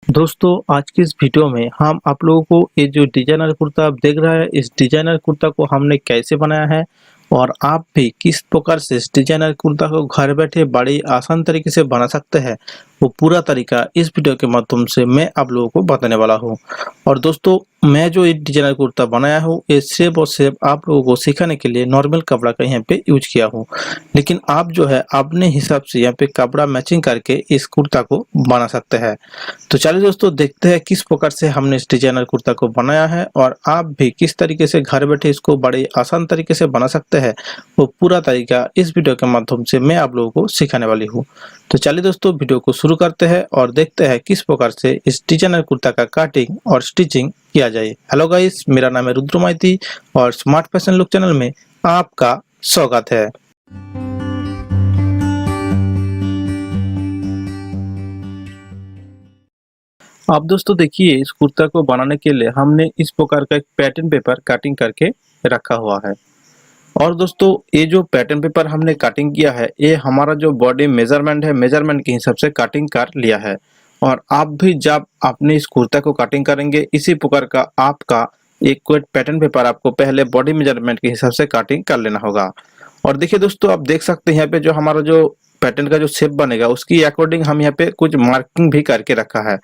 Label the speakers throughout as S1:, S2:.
S1: दोस्तों आज की इस वीडियो में हम आप लोगों को ये जो डिजाइनर कुर्ता आप देख रहे हैं, इस डिजाइनर कुर्ता को हमने कैसे बनाया है और आप भी किस प्रकार से इस डिजाइनर कुर्ता को घर बैठे बड़ी आसान तरीके से बना सकते हैं, वो पूरा तरीका इस वीडियो के माध्यम से मैं आप लोगों को बताने वाला हूं। और दोस्तों मैं जो ये डिजाइनर कुर्ता बनाया हूँ ये सिर्फ और सिर्फ आप लोगों को सिखाने के लिए नॉर्मल कपड़ा का यहाँ पे यूज किया हूँ, लेकिन आप जो है अपने हिसाब से यहाँ पे कपड़ा मैचिंग करके इस कुर्ता को बना सकते हैं। तो चलिए दोस्तों देखते हैं किस प्रकार से हमने इस डिजाइनर कुर्ता को बनाया है और आप भी किस तरीके से घर बैठे इसको बड़े आसान तरीके से बना सकते हैं, वो पूरा तरीका इस वीडियो के माध्यम से मैं आप लोगों को सिखाने वाली हूँ। तो चलिए दोस्तों वीडियो को शुरू करते हैं और देखते हैं किस प्रकार से इस डिजाइनर कुर्ता का कटिंग और स्टिचिंग किया जाए। हेलो गाइस, मेरा नाम है रुद्र माइती और स्मार्ट फैशन लुक चैनल में आपका स्वागत है। आप दोस्तों देखिए, इस कुर्ता को बनाने के लिए हमने इस प्रकार का एक पैटर्न पेपर कटिंग करके रखा हुआ है। और दोस्तों ये जो पैटर्न पेपर हमने कटिंग किया है ये हमारा जो बॉडी मेजरमेंट है, मेजरमेंट के हिसाब से कटिंग कर लिया है। और आप भी जब अपने इस कुर्ता को कटिंग करेंगे इसी प्रकार का आपका एक कोई पैटर्न पेपर आपको पहले बॉडी मेजरमेंट के हिसाब से कटिंग कर लेना होगा। और देखिए दोस्तों, आप देख सकते हैं यहाँ पे जो हमारा जो पैटर्न का जो शेप बनेगा उसकी अकॉर्डिंग हम यहाँ पे कुछ मार्किंग भी करके रखा है।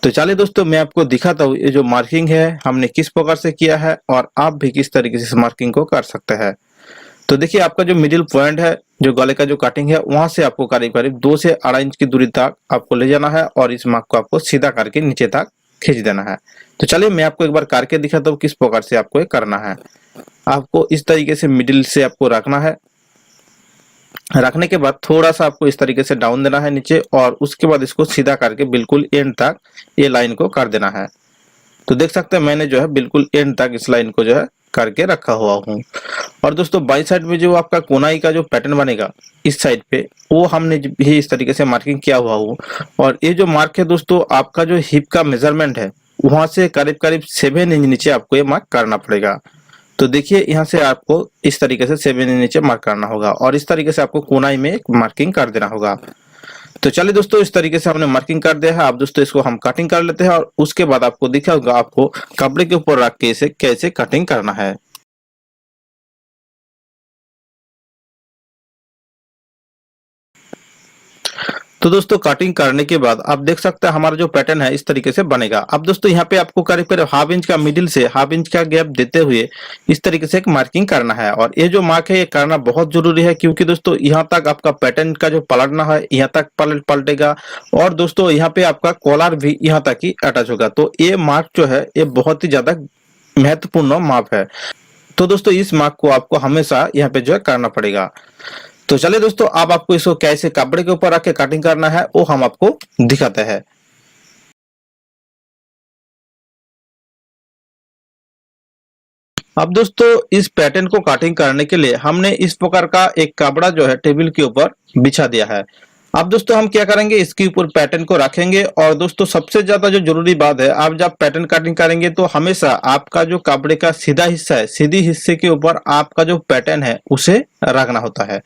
S1: तो चलिए दोस्तों मैं आपको दिखाता हूँ ये जो मार्किंग है हमने किस प्रकार से किया है और आप भी किस तरीके से इस मार्किंग को कर सकते हैं। तो देखिए, आपका जो मिडिल पॉइंट है, जो गले का जो कटिंग है, वहां से आपको करीब करीब 2 से 2.5 इंच की दूरी तक आपको ले जाना है और इस मार्क को आपको सीधा करके नीचे तक खींच देना है। तो चलिए मैं आपको एक बार करके दिखाता हूँ किस प्रकार से आपको ये करना है। आपको इस तरीके से मिडिल से आपको रखना है, रखने के बाद थोड़ा सा आपको इस तरीके से डाउन देना है नीचे और उसके बाद इसको सीधा करके बिल्कुल एंड तक ये लाइन को कर देना है। तो देख सकते हैं मैंने जो है बिल्कुल एंड तक इस लाइन को जो है करके रखा हुआ हूँ। और दोस्तों बाई साइड में जो आपका कोनाई का जो पैटर्न बनेगा इस साइड पे वो हमने भी इस तरीके से मार्किंग किया हुआ हूँ। और ये जो मार्क है दोस्तों, आपका जो हिप का मेजरमेंट है वहां से करीब करीब 7 इंच नीचे आपको ये मार्क करना पड़ेगा। तो देखिए यहाँ से आपको इस तरीके से 7 इंच नीचे मार्क करना होगा और इस तरीके से आपको कोनाई में एक मार्किंग कर देना होगा। तो चलिए दोस्तों इस तरीके से हमने मार्किंग कर दिया है। अब दोस्तों इसको हम कटिंग कर लेते हैं और उसके बाद आपको दिखा होगा आपको कपड़े के ऊपर रख के इसे कैसे कटिंग करना है। तो दोस्तों कटिंग करने के बाद आप देख सकते हैं हमारा जो पैटर्न है इस तरीके से बनेगा। अब दोस्तों यहाँ पे आपको करीब करीब हाफ इंच का मिडिल से हाफ इंच का गैप देते हुए इस तरीके से एक मार्किंग करना है। और ये जो मार्क है ये करना बहुत जरूरी है क्योंकि दोस्तों यहाँ तक आपका पैटर्न का जो पलटना है यहाँ तक पलटेगा और दोस्तों यहाँ पे आपका कॉलर भी यहाँ तक ही अटैच होगा। तो ये मार्क जो है ये बहुत ही ज्यादा महत्वपूर्ण माप है। तो दोस्तों इस मार्क को आपको हमेशा यहाँ पे जो है करना पड़ेगा। तो चलिए दोस्तों अब आपको इसको कैसे कपड़े के ऊपर रख के कटिंग करना है वो हम आपको दिखाते हैं। अब दोस्तों इस पैटर्न को कटिंग करने के लिए हमने इस प्रकार का एक कपड़ा जो है टेबल के ऊपर बिछा दिया है। अब दोस्तों हम क्या करेंगे, इसके ऊपर पैटर्न को रखेंगे। और दोस्तों सबसे ज्यादा जो जरूरी बात है, आप जब पैटर्न कटिंग करेंगे तो हमेशा आपका जो कपड़े का सीधा हिस्सा है, सीधी हिस्से के ऊपर आपका जो पैटर्न है उसे रखना होता है।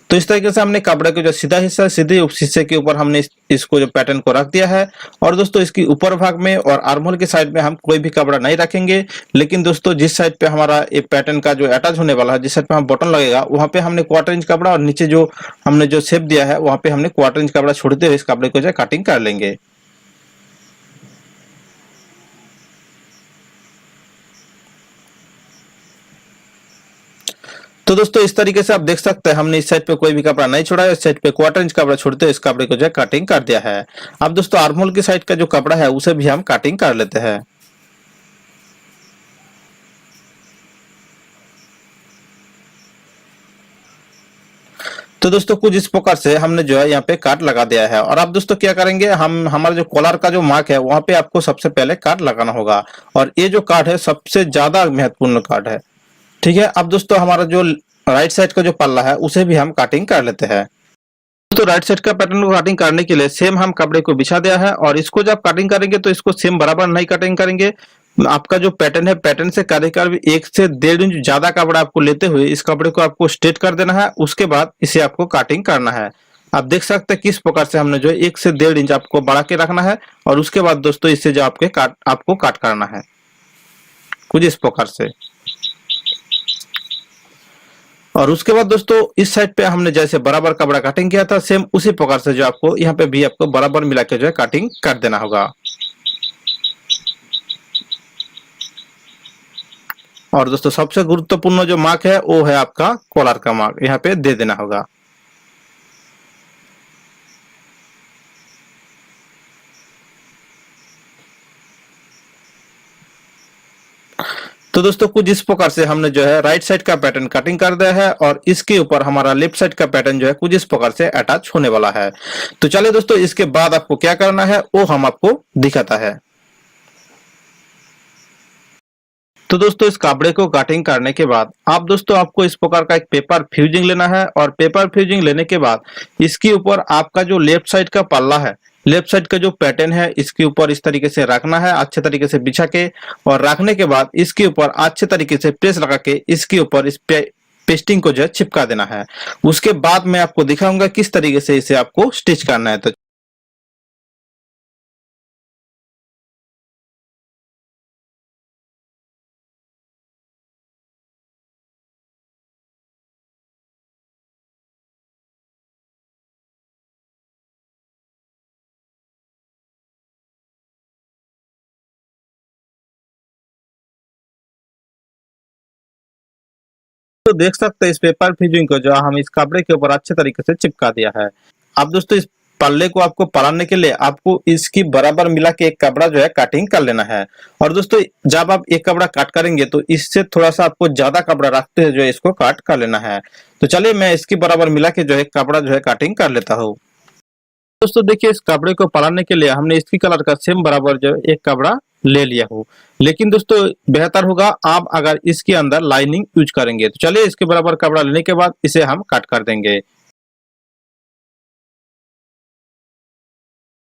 S1: तो इस तरीके से हमने कपड़े का जो सीधा हिस्सा है, सीधे उस हिस्से के ऊपर हमने इसको जो पैटर्न को रख दिया है। और दोस्तों इसकी ऊपर भाग में और आर्महोल के साइड में हम कोई भी कपड़ा नहीं रखेंगे, लेकिन दोस्तों जिस साइड पे हमारा ये पैटर्न का जो अटैच होने वाला है, जिस साइड पे हम बटन लगेगा वहां पे हमने 1/4 इंच कपड़ा और नीचे जो हमने जो शेप दिया है वहां पे हमने 1/4 इंच कपड़ा छोड़ते हुए इस कपड़े को जो कटिंग कर लेंगे। तो दोस्तों इस तरीके से आप देख सकते हैं हमने इस साइड पे कोई भी कपड़ा नहीं छोड़ा है, इस साइड पे 1/4 इंच कपड़ा छोड़ते हुए इस कपड़े को जो कटिंग कर दिया है। अब दोस्तों आर्महोल की साइड का जो कपड़ा है उसे भी हम कटिंग कर लेते हैं। तो दोस्तों कुछ इस प्रकार से हमने जो है यहाँ पे काट लगा दिया है। और अब दोस्तों क्या करेंगे, हम हमारा जो कॉलर का जो मार्क है वहां पे आपको सबसे पहले काट लगाना होगा और ये जो काट है सबसे ज्यादा महत्वपूर्ण काट है। ठीक है, अब दोस्तों हमारा जो राइट साइड का जो पल्ला है उसे भी हम कटिंग कर लेते हैं। तो राइट साइड का पैटर्न को कटिंग करने के लिए सेम हम कपड़े को बिछा दिया है और इसको जब कटिंग करेंगे तो इसको सेम बराबर नहीं कटिंग करेंगे। आपका जो पैटर्न है पैटर्न से करीब करीब 1 से 1.5 इंच ज्यादा कपड़ा आपको लेते हुए इस कपड़े को आपको स्ट्रेट कर देना है। उसके बाद इसे आपको कटिंग करना है। आप देख सकते हैं किस प्रकार से हमने जो है 1 से 1.5 इंच आपको बढ़ा के रखना है और उसके बाद दोस्तों इससे जो आपको काट करना है कुछ इस प्रकार से। और उसके बाद दोस्तों इस साइड पे हमने जैसे बराबर कपड़ा कटिंग किया था सेम उसी प्रकार से जो आपको यहाँ पे भी आपको बराबर मिला के जो है कटिंग कर देना होगा। और दोस्तों सबसे गुरुत्वपूर्ण जो मार्क है वो है आपका कॉलर का मार्क, यहाँ पे दे देना होगा। तो दोस्तों कुछ इस प्रकार से हमने जो है राइट साइड का पैटर्न कटिंग कर दिया है और इसके ऊपर हमारा लेफ्ट साइड का पैटर्न जो है कुछ इस प्रकार से अटैच होने वाला है। तो चलिए दोस्तों इसके बाद आपको क्या करना है वो हम आपको दिखाता है। तो दोस्तों इस कपड़े को कटिंग करने के बाद आप दोस्तों आपको इस प्रकार का एक पेपर फ्यूजिंग लेना है और पेपर फ्यूजिंग लेने के बाद इसके ऊपर आपका जो लेफ्ट साइड का पल्ला है, लेफ्ट साइड का जो पैटर्न है इसके ऊपर इस तरीके से रखना है अच्छे तरीके से बिछा के, और रखने के बाद इसके ऊपर अच्छे तरीके से प्रेस लगा के इसके ऊपर इस पेस्टिंग को जो है चिपका देना है। उसके बाद मैं आपको दिखाऊंगा किस तरीके से इसे आपको स्टिच करना है। तो देख सकते हैं इस पेपर फ्यूजिंग को जो हम इस कपड़े के ऊपर अच्छे तरीके से चिपका दिया है। अब दोस्तों इस पल्ले को आपको पलाने के लिए आपको इसकी बराबर मिला के एक कपड़ा जो है कटिंग कर लेना है। और दोस्तों जब आप एक कपड़ा काट करेंगे तो इससे थोड़ा सा आपको ज्यादा कपड़ा रखते हुए जो है इसको काट कर लेना है। तो चलिए मैं इसकी बराबर मिला के जो है कपड़ा जो है कटिंग कर लेता हूँ। दोस्तों देखिए इस कपड़े को पलाने के लिए हमने इसकी कलर का सेम बराबर जो है एक कपड़ा ले लिया हो, लेकिन दोस्तों बेहतर होगा आप अगर इसके अंदर लाइनिंग यूज करेंगे। तो चलिए इसके बराबर कपड़ा लेने के बाद इसे हम कट कर देंगे।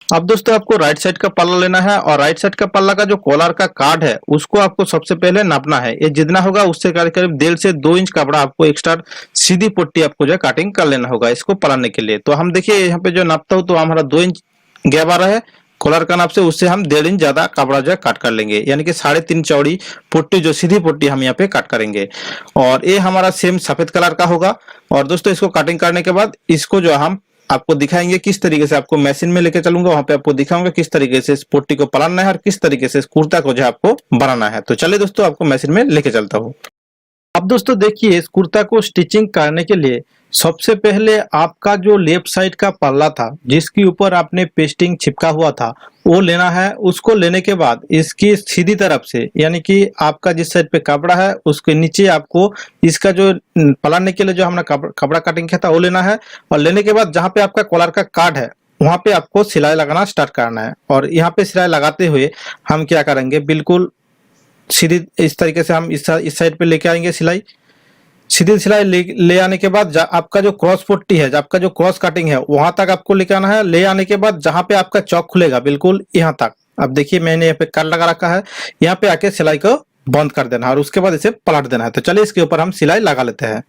S1: अब दोस्तों आपको राइट साइड का पल्ला लेना है और राइट साइड का पल्ला का जो कॉलर का कार्ड है उसको आपको सबसे पहले नापना है। ये जितना होगा उससे करीब करीब 1.5 से 2 इंच कपड़ा आपको एक्स्ट्रा सीधी पट्टी आपको जो है कटिंग कर लेना होगा इसको पलाने के लिए। तो हम देखिए यहाँ पे जो नापता हूँ तो हमारा 2 इंच गैप आ रहा है कॉलर का नाप से, उससे हम 1.5 इंच ज्यादा कपड़ा जो है काट कर लेंगे, यानी कि 3.5 चौड़ी पुट्टी जो सीधी पुट्टी हम यहाँ पे काट करेंगे। और ये हमारा सेम सफेद कलर का होगा। और दोस्तों इसको कटिंग करने के बाद इसको जो हम आपको दिखाएंगे किस तरीके से आपको मशीन में लेके चलूंगा, वहां पे आपको दिखाऊंगा किस तरीके से इस पुट्टी को पलाना है और किस तरीके से इस कुर्ता को जो है आपको बनाना है। तो चलिए दोस्तों आपको मशीन में लेके चलता हूँ। अब दोस्तों देखिए इस कुर्ता को स्टिचिंग करने के लिए सबसे पहले आपका जो लेफ्ट साइड का पल्ला था जिसके ऊपर आपने पेस्टिंग चिपका हुआ था वो लेना है। उसको लेने के बाद इसकी सीधी तरफ से, यानी कि आपका जिस साइड पे कपड़ा है उसके नीचे आपको इसका जो पलाने के लिए जो हमने कपड़ा कटिंग किया था वो लेना है। और लेने के बाद जहाँ पे आपका कॉलर का कार्ड है वहां पे आपको सिलाई लगाना स्टार्ट करना है। और यहाँ पे सिलाई लगाते हुए हम क्या करेंगे, बिल्कुल सीधी इस तरीके से हम इस साइड पे लेके आएंगे सिलाई। सीधी सिलाई ले आने के बाद आपका जो क्रॉस पट्टी है, आपका जो क्रॉस कटिंग है वहां तक आपको लेके आना है। ले आने के बाद जहां पे आपका चौक खुलेगा बिल्कुल यहाँ तक, अब देखिए मैंने यहाँ पे कट लगा रखा है, यहाँ पे आके सिलाई को बंद कर देना है और उसके बाद इसे पलट देना है। तो चलिए इसके ऊपर हम सिलाई लगा लेते हैं।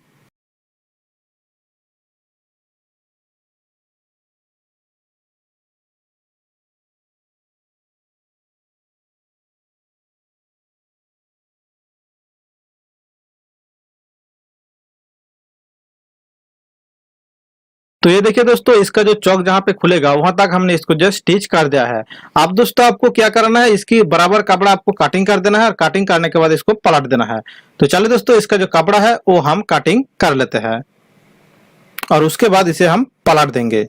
S1: तो ये देखिए दोस्तों इसका जो चौक जहाँ पे खुलेगा वहां तक हमने इसको जस्ट स्टिच कर दिया है। अब दोस्तों आपको क्या करना है, इसकी बराबर कपड़ा आपको कटिंग कर देना है और कटिंग करने के बाद इसको पलट देना है। तो चलिए दोस्तों इसका जो कपड़ा है वो हम कटिंग कर लेते हैं और उसके बाद इसे हम पलट देंगे।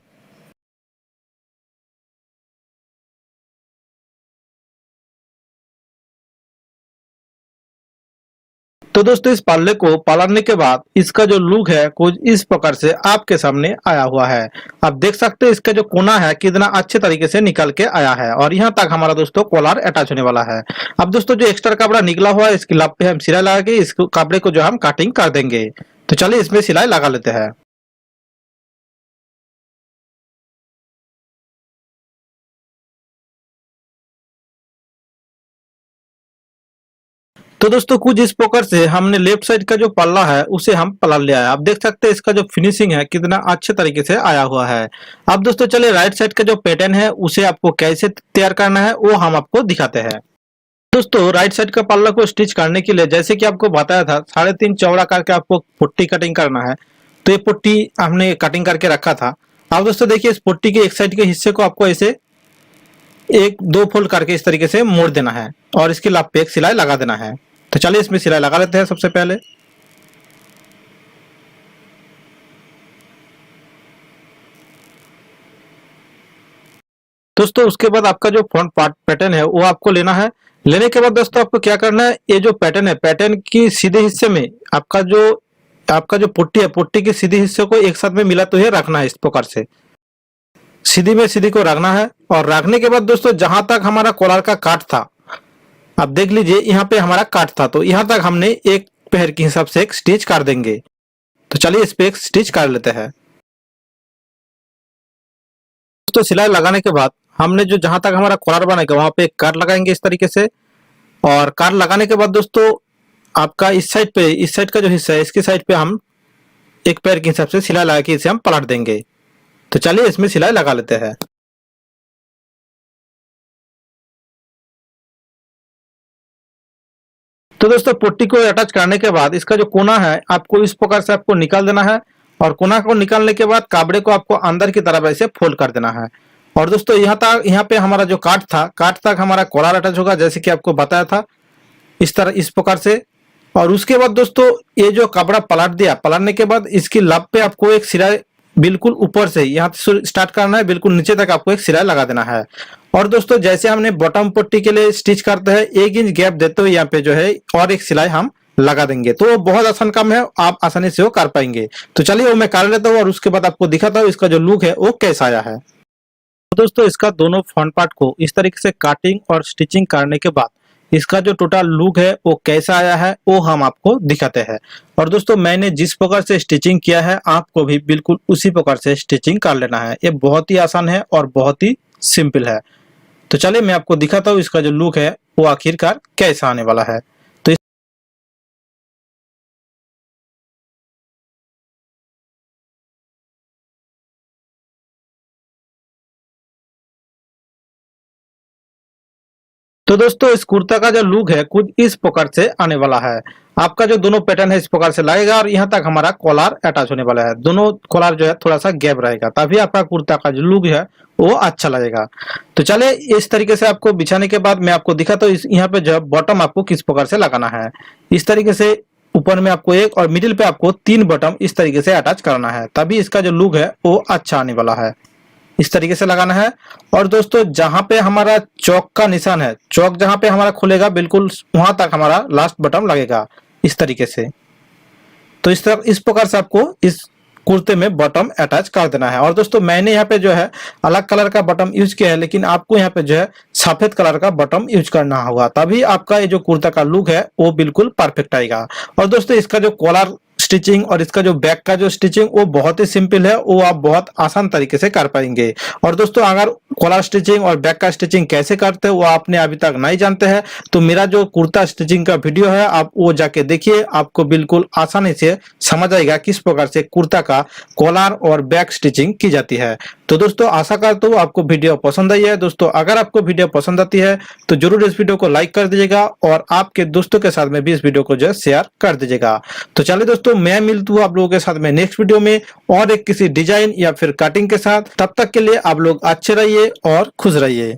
S1: तो दोस्तों इस पल्ले को पलटने के बाद इसका जो लुक है कुछ इस प्रकार से आपके सामने आया हुआ है। आप देख सकते हैं इसका जो कोना है कितना अच्छे तरीके से निकल के आया है और यहाँ तक हमारा दोस्तों कॉलर अटैच होने वाला है। अब दोस्तों जो एक्स्ट्रा कपड़ा निकला हुआ है इसकी लप पे हम सिलाई लगा के इस कपड़े को जो हम कटिंग कर देंगे। तो चलिए इसमें सिलाई लगा लेते हैं। तो दोस्तों कुछ इस प्रकार से हमने लेफ्ट साइड का जो पल्ला है उसे हम पलट लिया है। आप देख सकते हैं इसका जो फिनिशिंग है कितना अच्छे तरीके से आया हुआ है। अब दोस्तों चलिए राइट साइड का जो पैटर्न है उसे आपको कैसे तैयार करना है वो हम आपको दिखाते हैं। दोस्तों राइट साइड का पल्ला को स्टिच करने के लिए जैसे कि आपको बताया था 3.5 चौड़ा करके आपको पुट्टी कटिंग करना है। तो ये पुट्टी हमने कटिंग करके रखा था। अब दोस्तों देखिए इस पुट्टी के एक साइड के हिस्से को आपको ऐसे एक दो फोल्ड करके इस तरीके से मोड़ देना है और इसके लाभ पे एक सिलाई लगा देना है। तो चलिए इसमें सिलाई लगा लेते हैं सबसे पहले। दोस्तों उसके बाद आपका जो फ्रंट पार्ट पैटर्न है वो आपको लेना है। लेने के बाद दोस्तों आपको क्या करना है, ये जो पैटर्न है पैटर्न की सीधे हिस्से में आपका जो पुट्टी है पुट्टी के सीधे हिस्से को एक साथ में मिला तो ये रखना है। इस प्रकार से सीधी में सीधी को रखना है और रखने के बाद दोस्तों जहां तक हमारा कॉलर का काट था आप देख लीजिए यहाँ पे हमारा काट था तो यहाँ तक हमने एक पैर के हिसाब से एक स्टिच कर देंगे। तो चलिए इस पे एक स्टिच कर लेते हैं। दोस्तों सिलाई लगाने के बाद हमने जो जहां तक हमारा कॉलर बनेगा वहां पे एक काट लगाएंगे इस तरीके से। और काट लगाने के बाद दोस्तों आपका इस साइड का जो हिस्सा है इसकी साइड पे हम एक पैर के हिसाब से सिलाई लगा के इसे हम पलट देंगे। तो चलिए इसमें सिलाई लगा लेते हैं। तो दोस्तों पुट्टी को अटैच करने के बाद इसका जो कोना है आपको इस प्रकार से आपको निकाल देना है और कोना को निकालने के बाद काबड़े को आपको अंदर की तरफ ऐसे फोल्ड कर देना है। और दोस्तों यहाँ पे हमारा जो काट तक हमारा कॉलर अटैच होगा जैसे कि आपको बताया था इस तरह इस प्रकार से। और उसके बाद दोस्तों ये जो कपड़ा पलटने के बाद इसकी लब पे आपको एक सिलाई बिल्कुल ऊपर से यहाँ से स्टार्ट करना है, बिल्कुल नीचे तक आपको एक सिलाई लगा देना है। और दोस्तों जैसे हमने बॉटम पट्टी के लिए स्टिच करते हैं 1 इंच गैप देते हुए यहाँ पे जो है और एक सिलाई हम लगा देंगे। तो बहुत आसान काम है, आप आसानी से वो कर पाएंगे। तो चलिए वो मैं कर लेता हूँ और उसके बाद आपको दिखाता हूँ इसका जो लुक है वो कैसा आया है। तो दोस्तों इसका दोनों फ्रंट पार्ट को इस तरीके से काटिंग और स्टिचिंग करने के बाद इसका जो टोटल लुक है वो कैसा आया है वो हम आपको दिखाते हैं। और दोस्तों मैंने जिस प्रकार से स्टिचिंग किया है आपको भी बिल्कुल उसी प्रकार से स्टिचिंग कर लेना है। ये बहुत ही आसान है और बहुत ही सिंपल है। तो चलिए मैं आपको दिखाता हूँ इसका जो लुक है वो आखिरकार कैसा आने वाला है। तो दोस्तों इस कुर्ता का जो लुक है कुछ इस प्रकार से आने वाला है। आपका जो दोनों पैटर्न है इस प्रकार से लगेगा और यहाँ तक हमारा कॉलर अटैच होने वाला है। दोनों कॉलर जो है थोड़ा सा गैप रहेगा तभी आपका कुर्ता का जो लुक है वो अच्छा लगेगा। तो चले इस तरीके से आपको बिछाने के बाद मैं आपको दिखाता हूँ यहाँ पे जो बॉटम आपको किस प्रकार से लगाना है। इस तरीके से ऊपर में आपको एक और मिडिल पे आपको 3 बटन इस तरीके से अटैच करना है तभी इसका जो लुक है वो अच्छा आने वाला है। इस तरीके से लगाना है। और दोस्तों जहां पे हमारा चौक का निशान है, चौक जहां पे हमारा खुलेगा बिल्कुल वहां तक हमारा लास्ट बटन लगेगा इस तरीके से। तो इस प्रकार से आपको इस कुर्ते में बटन अटैच कर देना है। और दोस्तों मैंने यहाँ पे जो है अलग कलर का बटन यूज किया है लेकिन आपको यहाँ पे जो है सफेद कलर का बटन यूज करना होगा तभी आपका ये जो कुर्ता का लुक है वो बिल्कुल परफेक्ट आएगा। और दोस्तों इसका जो कॉलर स्टिचिंग और इसका जो बैक का जो स्टिचिंग वो बहुत ही सिंपल है, वो आप बहुत आसान तरीके से कर पाएंगे। और दोस्तों अगर कॉलर स्टिचिंग और बैक का स्टिचिंग कैसे करते हैं वो आपने अभी तक नहीं जानते हैं तो मेरा जो कुर्ता स्टिचिंग का वीडियो है आप वो जाके देखिए, आपको बिल्कुल आसानी से समझ आएगा किस प्रकार से कुर्ता का कॉलर और बैक स्टिचिंग की जाती है। तो दोस्तों आशा करता हूँ आपको वीडियो पसंद आई है। दोस्तों अगर आपको वीडियो पसंद आती है तो जरूर इस वीडियो को लाइक कर दीजिएगा और आपके दोस्तों के साथ में भी इस वीडियो को जो है शेयर कर दीजिएगा। तो चलिए दोस्तों मैं मिलता हूँ आप लोगों के साथ में नेक्स्ट वीडियो में और एक किसी डिजाइन या फिर कटिंग के साथ। तब तक के लिए आप लोग अच्छे रहिए और खुश रहिए।